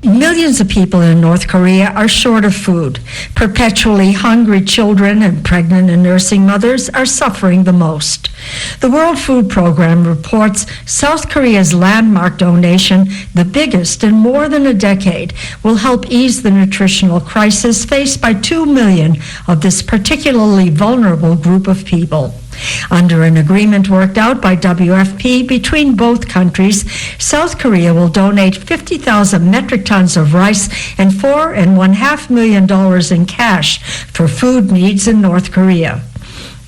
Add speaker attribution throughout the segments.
Speaker 1: Millions of people in North Korea are short of food. Perpetually hungry children and pregnant and nursing mothers are suffering the most. The World Food Program reports South Korea's landmark donation, the biggest in more than a decade, will help ease the nutritional crisis faced by 2 million of this particularly vulnerable group of people. Under an agreement worked out by WFP between both countries, South Korea will donate 50,000 metric tons of rice and $4.5 million in cash for food needs in North Korea.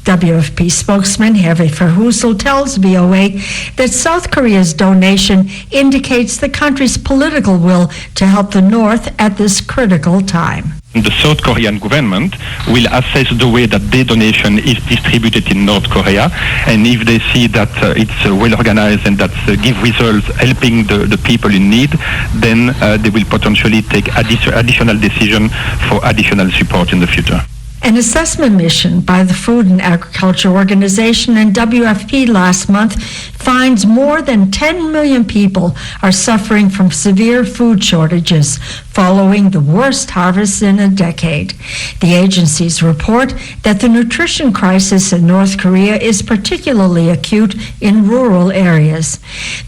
Speaker 1: WFP spokesman Hervé Verhulst tells VOA that South Korea's donation indicates the country's political will to help the North at this critical time.
Speaker 2: The South Korean government will assess the way that their donation is distributed in North Korea, and if they see that it's well organized and that give results helping the people in need, then they will potentially take additional decision for additional support in the future.
Speaker 1: An assessment mission by the Food and Agriculture Organization and WFP last month finds more than 10 million people are suffering from severe food shortages following the worst harvest in a decade. The agencies report that the nutrition crisis in North Korea is particularly acute in rural areas.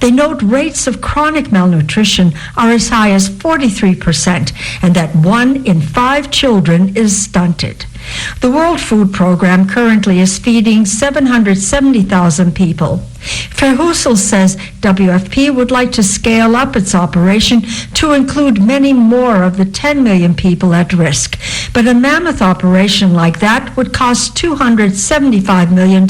Speaker 1: They note rates of chronic malnutrition are as high as 43%, and that 1 in 5 children is stunted. The World Food Program currently is feeding 770,000 people. Verhulst says WFP would like to scale up its operation to include many more of the 10 million people at risk. But a mammoth operation like that would cost $275 million,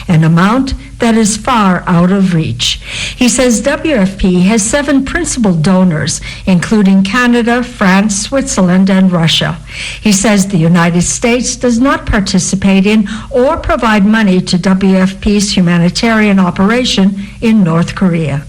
Speaker 1: an amount that is far out of reach. He says WFP has 7 principal donors, including Canada, France, Switzerland, and Russia. He says the United States does not participate in or provide money to WFP's humanitarian operation in North Korea.